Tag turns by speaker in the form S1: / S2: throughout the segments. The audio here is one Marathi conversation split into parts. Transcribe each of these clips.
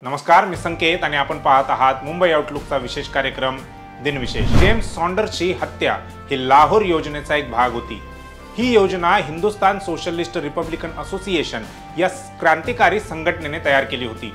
S1: नमस्कार, मी संकेत आणि आपण पाहत आहात मुंबई आउटलुकचा विशेष कार्यक्रम दिनविशेष। जेम्स सॉन्डर्सची हत्या ही लाहोर योजनेचा एक भाग होती। ही योजना हिंदुस्तान सोशलिस्ट रिपब्लिकन असोसिएशन या क्रांतिकारी संघटनेने तयार केली होती।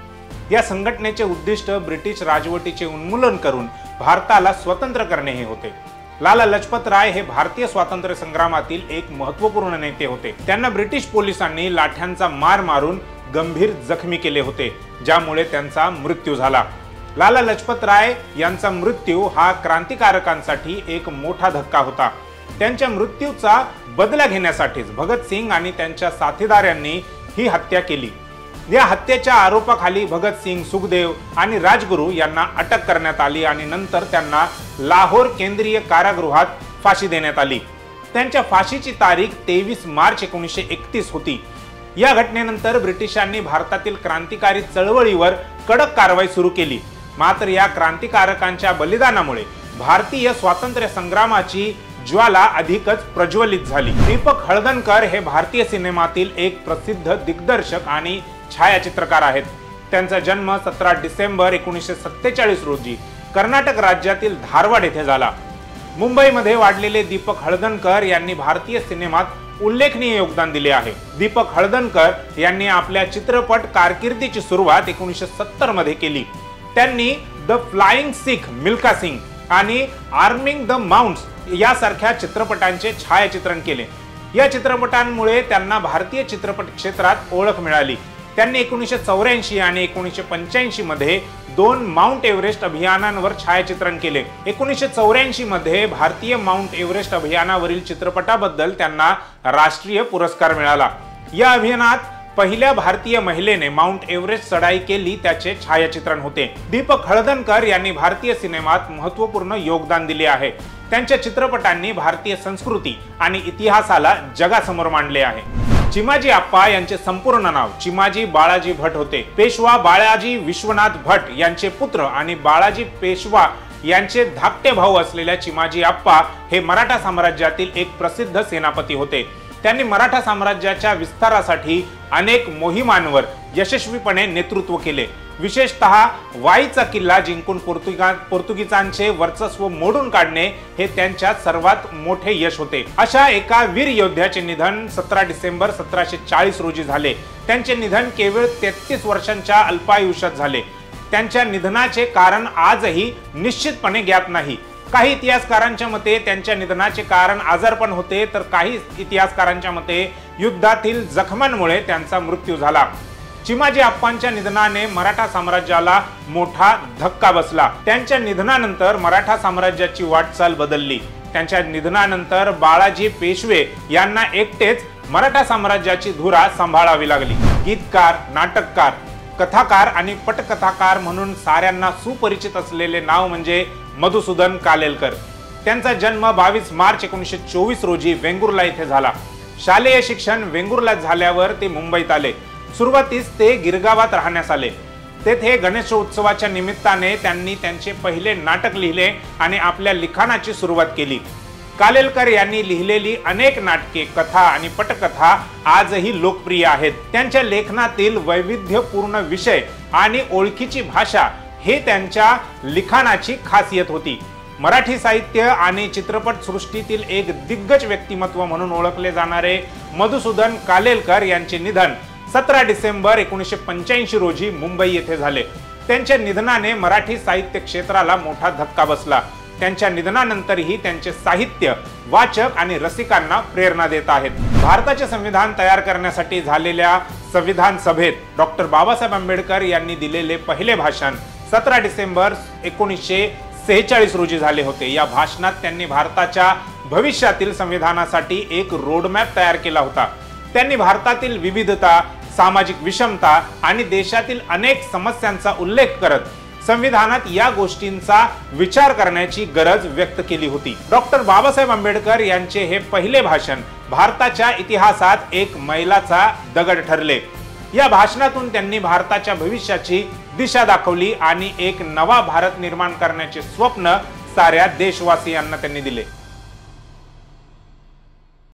S1: या संघटनेचे उद्दिष्ट ब्रिटिश राजवटीचे उन्मूलन करून भारताला स्वतंत्र करणे हे होते। लाला लजपत राय हे भारतीय स्वातंत्र्य संग्रामातील एक महत्त्वपूर्ण नेते होते। त्यांना ब्रिटिश पोलिसांनी लाठ्यांचा मार मारून गंभीर जखमी केले होते, ज्यामुळे त्यांचा मृत्यू झाला। लाला लजपत राय यांचा मृत्यू हा क्रांतिकारकांसाठी एक मोठा धक्का होता। त्यांच्या मृत्यूचा बदला घेण्यासाठीच भगत सिंग आणि त्यांच्या साथीदारांनी ही हत्या केली। या हत्येच्या आरोपाखाली भगत सिंग, सुखदेव आणि राजगुरू यांना अटक करण्यात आली आणि नंतर त्यांना लाहोर केंद्रीय कारागृहात फाशी देण्यात आली। त्यांच्या फाशीची तारीख 23 मार्च 1931 होती। या घटनेनंतर ब्रिटिशांनी भारतातील क्रांतिकारी चळवळीवर कडक कारवाई सुरू केली। मात्र या क्रांतिकारकांच्या बलिदानामुळे भारतीय स्वातंत्र्य संग्रामाची ज्वाला अधिकच प्रज्वलित झाली। दीपक हळदणकर हे भारतीय सिनेमातील एक प्रसिद्ध दिग्दर्शक आणि छायाचित्रकार आहेत। त्यांचा जन्म 17 डिसेंबर 1947 रोजी कर्नाटक राज्यातील धारवाड येथे झाला। मुंबईमध्ये वाढलेले दीपक हळदणकर यांनी भारतीय सिनेमात उल्लेखनीय योगदान दिले आहे। दीपक हळदणकर यांनी आपल्या चित्रपट कारकिर्दीची सुरुवात 1970 मध्ये केली। त्यांनी द फ्लाइंग सिख मिल्खा सिंग आणि आर्मिंग द माउंट्स यासारख्या चित्रपटांचे छायाचित्रण केले। या चित्रपटांमुळे त्यांना भारतीय चित्रपट क्षेत्रात ओळख मिळाली। त्यांनी 1984 आणि 1985 मध्ये 2 माउंट एव्हरेस्ट अभियानांवर छायाचित्रण केले। 1984 मध्ये भारतीय माउंट एव्हरेस्ट अभियानावरील चित्रपटाबद्दल त्यांना राष्ट्रीय पुरस्कार मिळाला। या अभियानात पहिल्या भारतीय महिलेने माउंट एव्हरेस्ट चढाई केली त्याचे छायाचित्रण होते। दीपक हळदणकर यांनी भारतीय सिनेमात महत्त्वपूर्ण योगदान दिले आहे। त्यांच्या चित्रपटांनी भारतीय संस्कृती आणि इतिहासाला जगासमोर मांडले आहे। चिमाजी आप्पा यांचे संपूर्ण नाव चिमाजी बाळाजी भट होते। पेशवा बाळाजी विश्वनाथ भट यांचे पुत्र आणि बाळाजी पेशवा यांचे धाकटे भाऊ असलेल्या चिमाजी आप्पा हे मराठा साम्राज्यातील एक प्रसिद्ध सेनापती होते। त्यांनी मराठा साम्राज्याच्या विस्तारासाठी अनेक मोहिमांवर यशस्वीपणे नेतृत्व केले। विशेषतः वाईचा किल्ला जिंकून पोर्तुगीजांचे वर्चस्व मोडून काढणे हे त्यांच्या सर्वात मोठे यश होते। अशा एका वीर योद्ध्याचे निधन 17 डिसेंबर 1740 रोजी झाले। त्यांचे निधन केवळ 33 वर्षांच्या अल्पायुष्यात झाले। त्यांच्या निधनाचे कारण आजही निश्चितपणे ज्ञात नाही। काही इतिहासकारांच्या मते त्यांच्या निधनाचे कारण आजारपण होते, तर काही इतिहासकारांच्या मते युद्धातील जखमांमुळे त्यांचा मृत्यू झाला। चिमाजी आप्पांच्या निधनाने मराठा साम्राज्याला मोठा धक्का बसला। त्यांच्या निधनानंतर मराठा साम्राज्याची वाटचाल बदलली। त्यांच्या निधनानंतर बाळाजी पेशवे यांना एकटेच मराठा साम्राज्याची धुरा सांभाळावी लागली। गीतकार, नाटककार, कथाकार आणि पटकथाकार म्हणून साऱ्यांना सुपरिचित असलेले नाव म्हणजे मधुसूदन कालेलकर। त्यांचा जन्म 22 मार्च 1924 रोजी वेंगुर्ला येथे झाला। शालेय शिक्षण वेंगुर्ला झाल्यावर ते मुंबईत आले। सुरुवातीस ते गिरगावात राहण्यास आले। तेथे गणेशोत्सवाच्या निमित्ताने त्यांनी त्यांचे पहिले नाटक लिहिले आणि आपल्या लिखाणाची सुरुवात केली। कालेलकर यांनी लिहिलेली अनेक नाटके, कथा आणि पटकथा आजही लोकप्रिय आहेत। त्यांच्या लेखनातील वैविध्यपूर्ण विषय आणि ओळखीची भाषा हे त्यांच्या लिखाणाची खासियत होती। मराठी साहित्य आणि चित्रपट सृष्टीतील एक दिग्गज व्यक्तिमत्व म्हणून ओळखले जाणारे मधुसूदन कालेलकर यांचे निधन 17 डिसेंबर 1985 रोजी मुंबई येथे झाले। त्यांच्या निधनाने मराठी साहित्य क्षेत्राला मोठा धक्का बसला। त्यांच्या निधनानंतरही त्यांचे साहित्य वाचक आणि रसिकांना प्रेरणा देत आहेत। भारताचे संविधान तयार करण्यासाठी झालेल्या संविधान सभेत डॉक्टर बाबासाहेब आंबेडकर यांनी दिलेले पहिले भाषण 17 डिसेंबर 1946 रोजी झाले होते। या भाषणात त्यांनी भारताच्या भविष्यातील संविधानासाठी एक रोडमॅप तयार केला होता। त्यांनी भारतातील विविधता, सामाजिक विषमता आणि देशातील अनेक समस्यांचा उल्लेख करत संविधानात या गोष्टींचा विचार करण्याची गरज व्यक्त केली होती। डॉक्टर बाबासाहेब आंबेडकर यांचे हे पहिले भाषण भारताच्या इतिहासात एक मैलाचा दगड ठरले। या भाषणातून त्यांनी भारताच्या भविष्याची दिशा दाखवली आणि एक नवा भारत निर्माण करण्याचे स्वप्न साऱ्या देशवासियांना त्यांनी दिले।